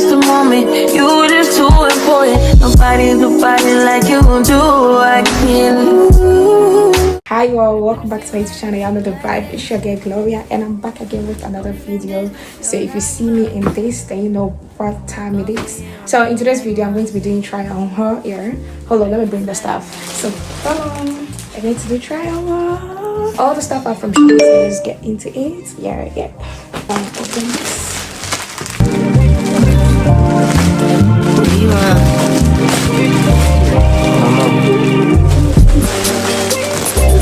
just a moment. You just too important. Nobody like you do. I can't. Hi y'all, welcome back to my YouTube channel. Y'all know the vibe. It's your girl Gloria, and I'm back again with another video. So if you see me in this, then you know what time it is. So in today's video, I'm going to be doing try on her ear. Hold on, let me bring the stuff. So I'm going to do try on her. All the stuff are from SHEIN, so let's get into it. Yeah. Open this.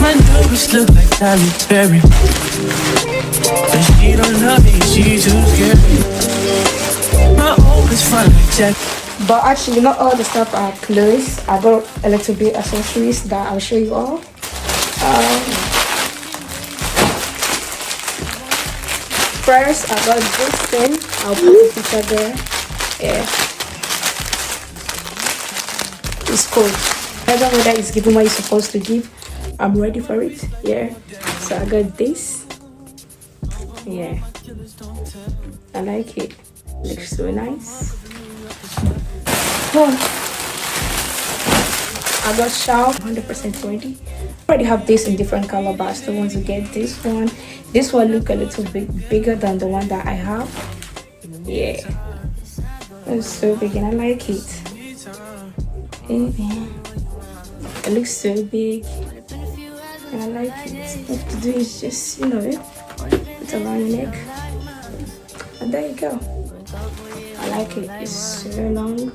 My nose look like Tyler Perry, but she don't love me, she's too scary. My old is fun like Jack. But actually, not all the stuff are clothes. I got a little bit accessories that I'll show you all. First, I got this thing. I'll put the picture there. Yeah. It's cool. I don't know whether it's giving what you're supposed to give. I'm ready for it. Yeah. So I got this. Yeah. I like it. Looks so nice. Oh. I got Shaw 100% 20. I already have this in different color, but I still want to get this one. This one look a little bit bigger than the one that I have. Yeah. It's so big and I like it. It looks so big and I like it. What you have to do is just, put it around your neck. And there you go. I like it. It's so long.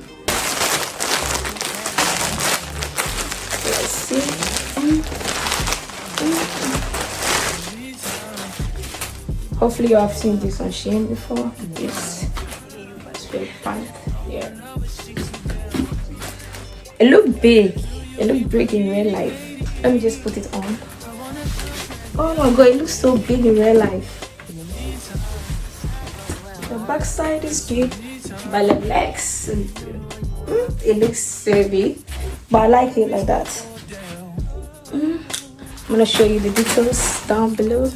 Let's see. Hopefully you have seen this on SHEIN before. It's very fun. Yeah. It looked big. It looked big in real life. Let me just put it on. Oh my god, it looks so big in real life. The back side is big, but the legs, it looks so big. But I like it like that. I'm gonna show you the details down below.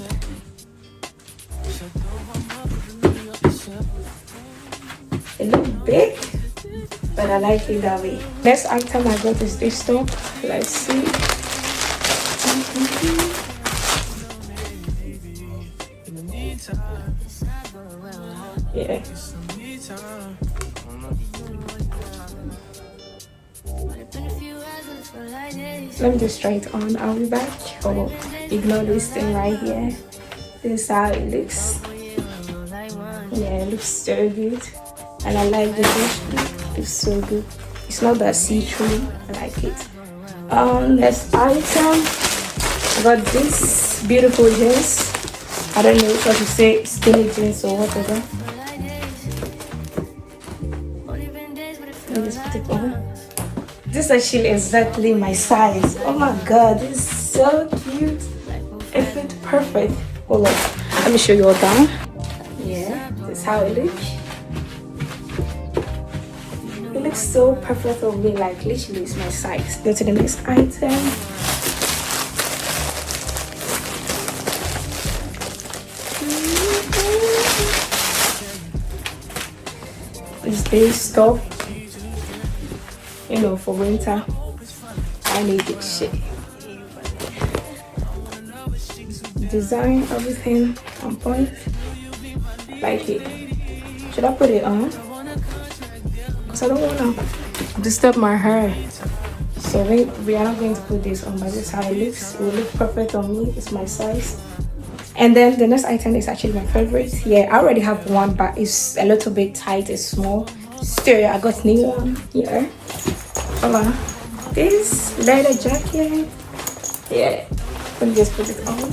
It looks big, but I like it that way. Next item I got is this top. Let's see. Yeah. Let me just try it on. I'll be back. Oh, ignore this thing right here. This is how it looks. Yeah, it looks so good. And I like the dish. It's so good. It's not that see-through. I like it. Next item, I got this beautiful jeans. I don't know what to say, skinny jeans or whatever. Let me just put it on. This is actually exactly my size. Oh my god, this is so cute. It fits perfect. Hold on, let me show you all down. Yeah, this is how it looks. It looks so perfect for me, like literally it's my size. Go to the next item. It's this top. For winter, I need this shit. Design, everything on point. Like it. Should I put it on? Because I don't want to disturb my hair. So we are not going to put this on, but this is how it looks. It will look perfect on me. It's my size. And then the next item is actually my favorite. Yeah, I already have one, but it's a little bit tight. It's small. Still, I got new one here. Hold on. This leather jacket. Yeah. Let me just put it on.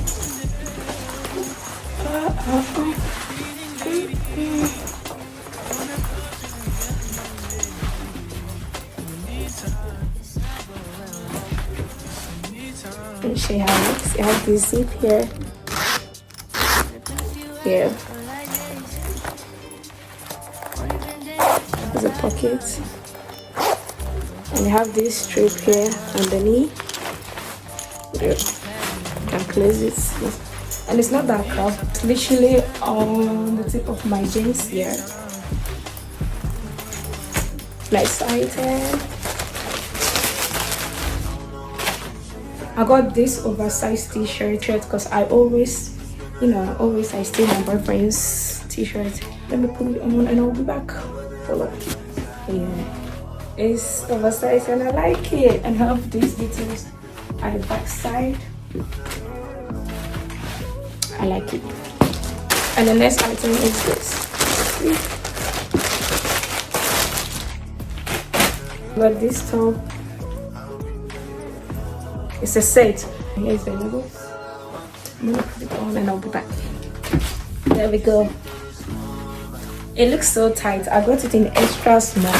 Let me show you how it looks. It has this zip here. Yeah. There's a pocket. And you have this strip here underneath. Yeah. You can close it. And it's not that cropped. It's literally on the tip of my jeans here. Next item, I got this oversized t-shirt because I always, I steal my boyfriend's t-shirt. Let me put it on and I'll be back. Hold on. Yeah, it's oversized and I like it, and have these details at the back side. I like it. And the next item is this. But this top, it's a set. Here's the logo. I'm gonna put it on and I'll be back. There we go. It looks so tight. I got it in extra small.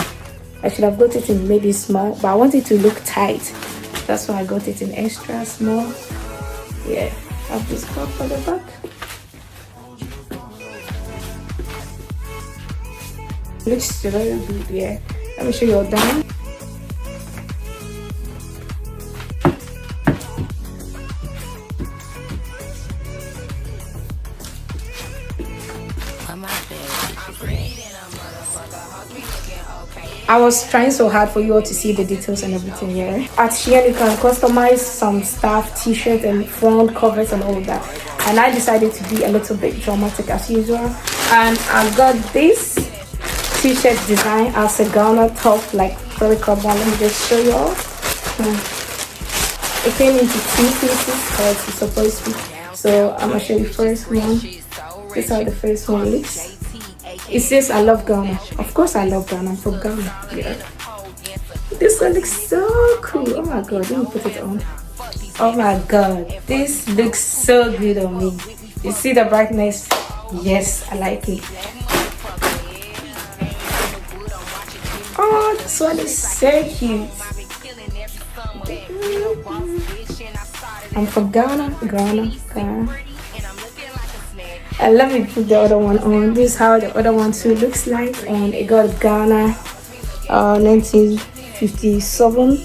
I should have got it in maybe small, but I want it to look tight. That's why I got it in extra small. Yeah, I have this cup for the back. Looks very good. Yeah, let me show you all down. I was trying so hard for you all to see the details and everything here. At SHEIN, you can customize some stuff, t-shirts and front covers and all of that. And I decided to be a little bit dramatic as usual. And I got this t-shirt design as a Ghana top, like very common. Let me just show you all. It came into 2 pieces because it's supposed to be. So I'm gonna show you first one. This is how the first one looks. It says I love Ghana. Of course I love Ghana. I'm from Ghana. Yeah. This one looks so cool. Oh my god, let me put it on. Oh my god, this looks so good on me. You see the brightness? Yes, I like it. Oh, this one is so cute. I'm from Ghana. And let me put the other one on. This is how the other one too looks like, and it got Ghana 1957.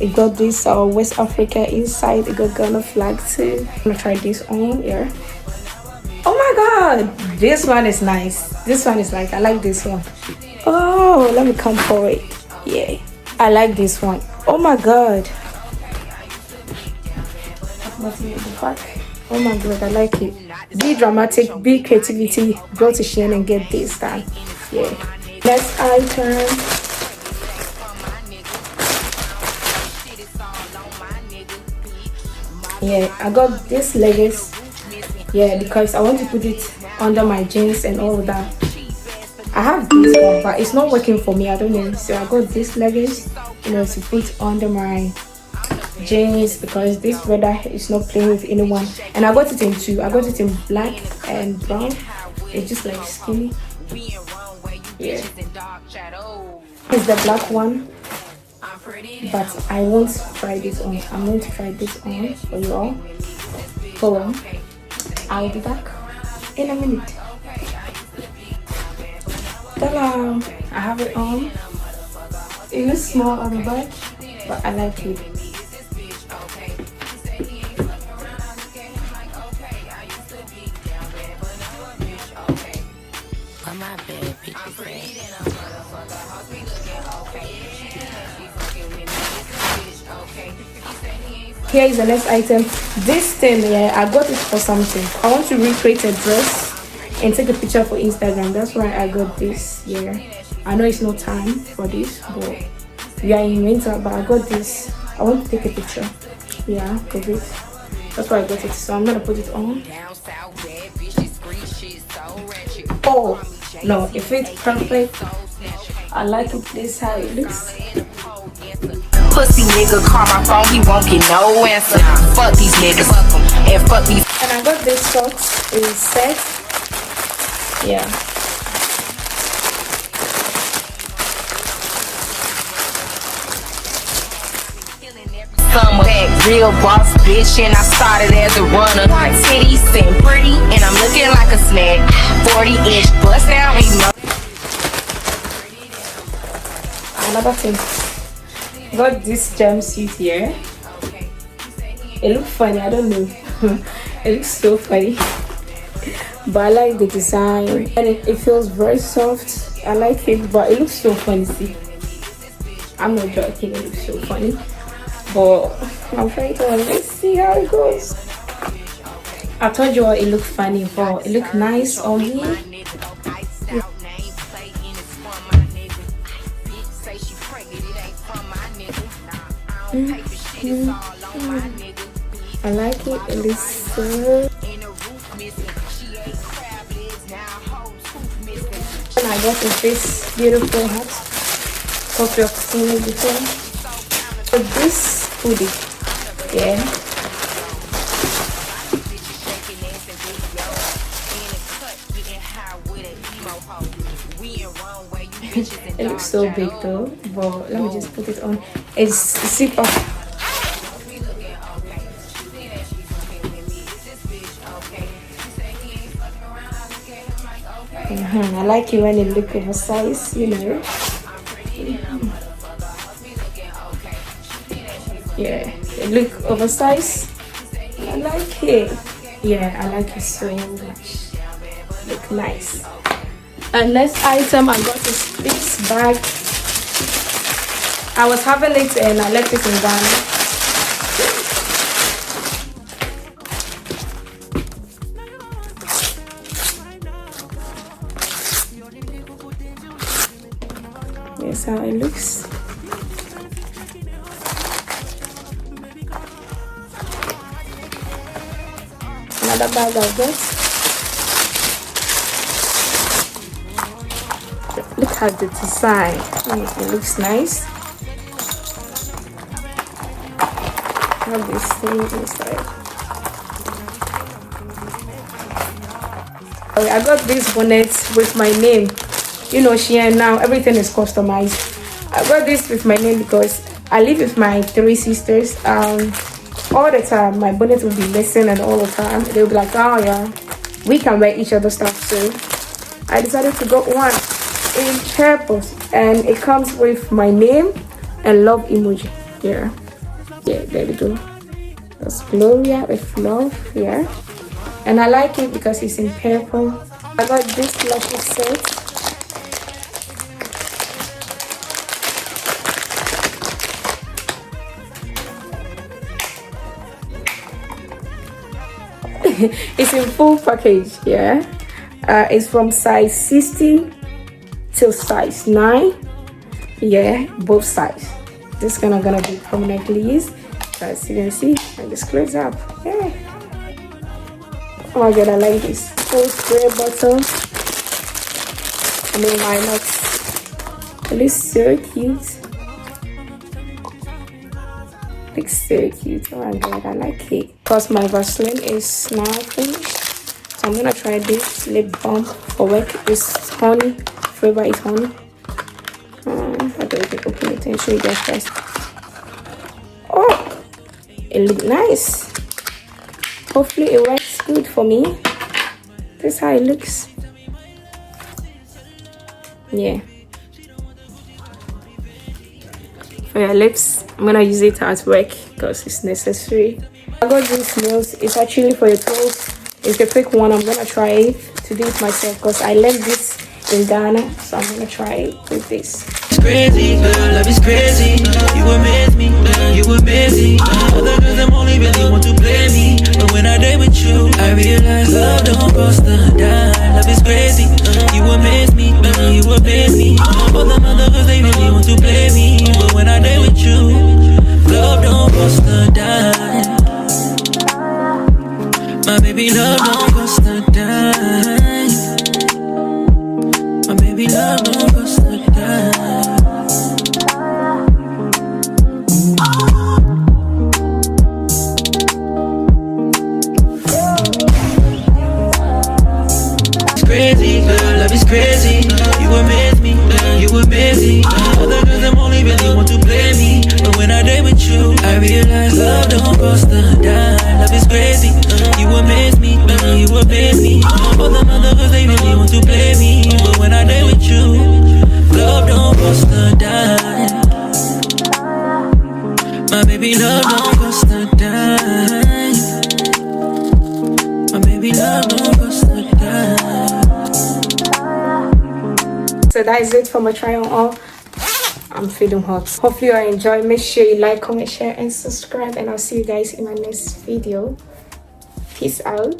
It got this West Africa inside. It got Ghana flag too. I'm gonna try this on here. Oh my god, this one is nice. This one is like, I like this one. Oh, let me come for it. Yeah, I like this one. Oh my god. Oh my god, I like it. Be dramatic, be creativity. Go to SHEIN and get this done. Yeah. Next item. Yeah, I got this leggings. Yeah, because I want to put it under my jeans and all of that. I have this one, but it's not working for me. I don't know. So I got this leggings, to put under my jeans because this weather is not playing with anyone. And I got it in 2. I got it in black and brown. It's just like skinny. Yeah, it's the black one, but I won't try this on. I'm going to try this on for you all. Hold on, I'll be back in a minute. Ta-da! I have it on. It looks small on the back, but I like it. Here is the next item. This thing, yeah, I got it for something. I want to recreate a dress and take a picture for Instagram. That's why I got this. Yeah, I know it's no time for this, but we are in winter. But I got this. I want to take a picture. Yeah, of it. That's why I got it. So I'm gonna put it on. Oh no, it fits perfect. I like it. This is how it looks. Pussy nigga call my phone, he won't get no answer. Fuck these niggas, and fuck these. And I got this socks in set. Yeah. Some of that real boss bitch, and I started as a runner. Titties and pretty, and I'm looking like a snack. 40-inch bust down me. Another thing. Got this jumpsuit here. It looks funny, I don't know. It looks so funny, but I like the design and it feels very soft. I like it, but it looks so funny. See, I'm not joking, it looks so funny. But I'm trying to let's see how it goes. I told you all it looked funny, but it looked nice on me. I like it. It looks so. And I got this beautiful hat. Hope you've seen it before. So this hoodie, yeah. It looks so big though, but let me just put it on. It's zipper. I like it when it looks oversized, you know. Yeah, it look oversized. I like it. Yeah, I like it so much. Look nice. And next item I got is this bag. I was having it and I left it in Ghana. Here's how it looks. Another bag I got. Look at the design. It looks nice. Have this thing inside. I got this bonnet with my name. You know, SHEIN now, everything is customized. I got this with my name because I live with my 3 sisters. All the time, my bonnet will be missing, and all the time they'll be like, oh yeah, we can wear each other's stuff. So I decided to get one in purple, and it comes with my name and love emoji. Yeah, there we go. That's Gloria with love. Yeah, and I like it because it's in purple. I got this lucky set. It's in full package. Yeah, it's from size 60 till size 9. Yeah, both sides. This gonna be permanently used, as you can see. And just close up. Yeah. Oh my god, I like this full square bottom. I mean, why not? It looks so cute. Looks so cute. Oh my god, I like it. Because my Vaseline is now finished, so I'm gonna try this lip balm for work. It's honey. Flavor is honey. I don't open it and show you guys first. Oh, it looks nice. Hopefully it works good for me. This is how it looks. Yeah. For your lips, I'm gonna use it at work because it's necessary. I got these nails. It's actually for your toes. It's a fake one. I'm gonna try to do it myself because I left this in Ghana, so I'm gonna try it with this. It's crazy, girl, love is crazy. You amaze me, you amaze me. Other girls, them only really want to play me, but when I date with you, I realize love don't cost a dime. Love is crazy, you amaze me, you amaze me. All them other girls, they really want to play me, but when I date with you, love don't cost a dime. My baby, love don't cost a dime. My baby, love don't cost a dime. It's crazy, girl, love is crazy. You amaze me, you amaze me. Other girls, them only really want to play me, but when I date with you, I realize love don't cost a dime. Love is crazy, you amaze me, you amaze me. All them other girls, they really want to play me, but when I date with you, love don't cost a dime. My baby, love don't cost a dime. My baby, love don't cost a dime. So that is it for my try on all. I'm feeling hot. Hopefully you enjoy. Make sure you like, comment, share, and subscribe. And I'll see you guys in my next video. Peace out.